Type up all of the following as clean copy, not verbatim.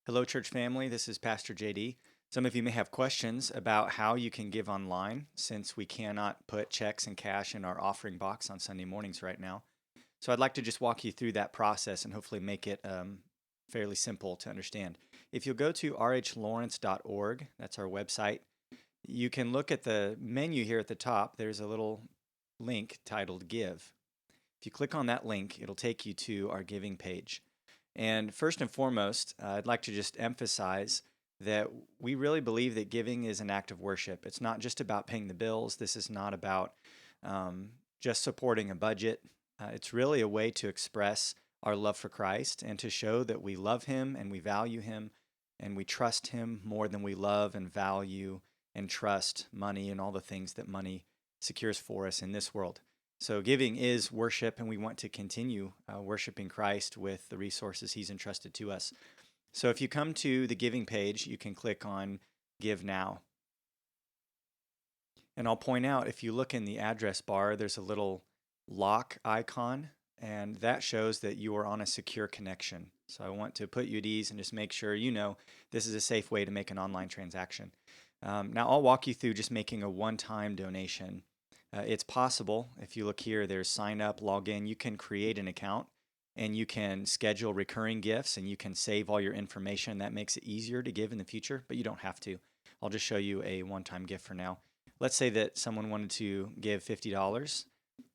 Hello, church family. This is Pastor JD. Some of you may have questions about how you can give online since we cannot put checks and cash in our offering box on Sunday mornings right now. So I'd like to just walk you through that process and hopefully make it fairly simple to understand. If you'll go to rhlawrence.org, that's our website, you can look at the menu here at the top. There's a little link titled Give. If you click on that link, it'll take you to our giving page. And first and foremost, I'd like to just emphasize that we really believe that giving is an act of worship. It's not just about paying the bills. This is not about just supporting a budget. It's really a way to express our love for Christ and to show that we love Him and we value Him and we trust Him more than we love and value and trust money and all the things that money secures for us in this world. So giving is worship, and we want to continue worshiping Christ with the resources He's entrusted to us. So if you come to the giving page, you can click on Give Now. And I'll point out, if you look in the address bar, there's a little lock icon, and that shows that you are on a secure connection. So I want to put you at ease and just make sure you know this is a safe way to make an online transaction. Now I'll walk you through just making a one-time donation. It's possible. If you look here, there's sign up, log in. You can create an account and you can schedule recurring gifts and you can save all your information. That makes it easier to give in the future, but you don't have to. I'll just show you a one-time gift for now. Let's say that someone wanted to give $50.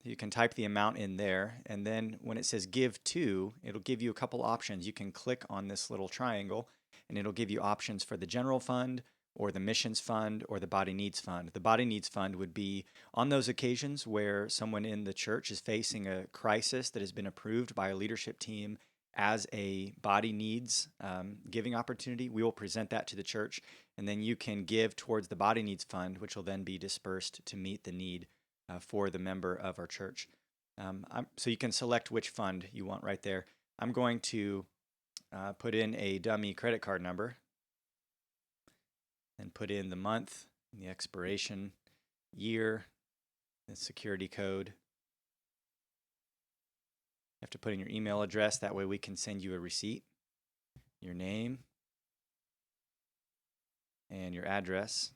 You can type the amount in there, and then when it says give to, it'll give you a couple options. You can click on this little triangle and it'll give you options for the general fund or the missions fund or the body needs fund. The body needs fund would be on those occasions where someone in the church is facing a crisis that has been approved by a leadership team as a body needs giving opportunity. We will present that to the church, and then you can give towards the body needs fund, which will then be dispersed to meet the need for the member of our church. So you can select which fund you want right there. I'm going to put in a dummy credit card number and put in the month, the expiration year, the security code. You have to put in your email address. That way we can send you a receipt, your name, and your address.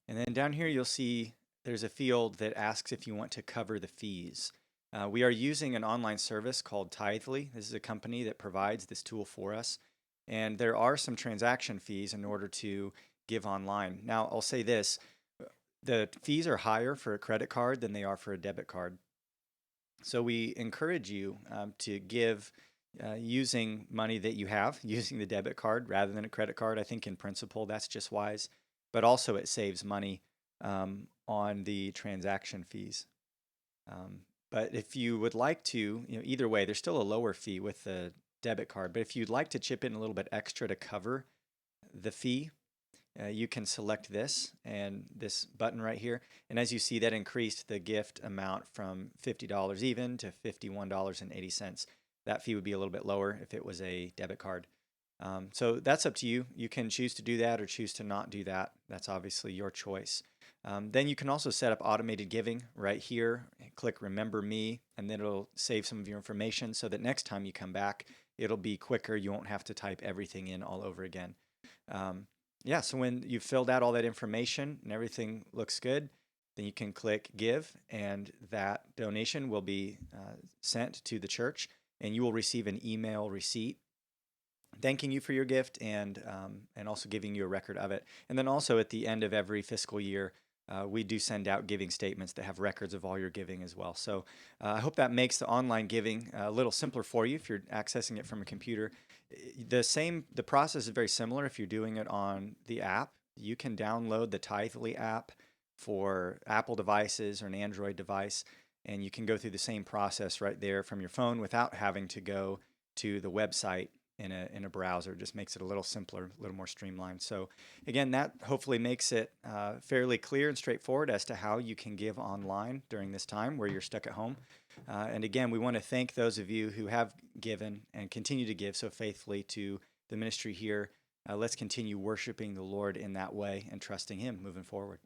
And then down here you'll see there's a field that asks if you want to cover the fees. We are using an online service called Tithely. This is a company that provides this tool for us. And there are some transaction fees in order to give online. Now, I'll say this, the fees are higher for a credit card than they are for a debit card. So we encourage you to give using money that you have, using the debit card rather than a credit card. I think in principle that's just wise, but also it saves money on the transaction fees. But if you would like to, either way, there's still a lower fee with the debit card. But if you'd like to chip in a little bit extra to cover the fee, you can select this and this button right here. And as you see, that increased the gift amount from $50 even to $51.80. That fee would be a little bit lower if it was a debit card. So that's up to you. You can choose to do that or choose to not do that. That's obviously your choice. Then you can also set up automated giving right here. Click Remember Me, and then it'll save some of your information so that next time you come back, it'll be quicker. You won't have to type everything in all over again. So when you've filled out all that information and everything looks good, then you can click Give, and that donation will be sent to the church, and you will receive an email receipt thanking you for your gift and also giving you a record of it. And then also at the end of every fiscal year, we do send out giving statements that have records of all your giving as well. So I hope that makes the online giving a little simpler for you if you're accessing it from a computer. The process is very similar if you're doing it on the app. You can download the Tithely app for Apple devices or an Android device, and you can go through the same process right there from your phone without having to go to the website in a browser. It just makes it a little simpler, a little more streamlined. So again, that hopefully makes it fairly clear and straightforward as to how you can give online during this time where you're stuck at home. And again, we want to thank those of you who have given and continue to give so faithfully to the ministry here. Let's continue worshiping the Lord in that way and trusting Him moving forward.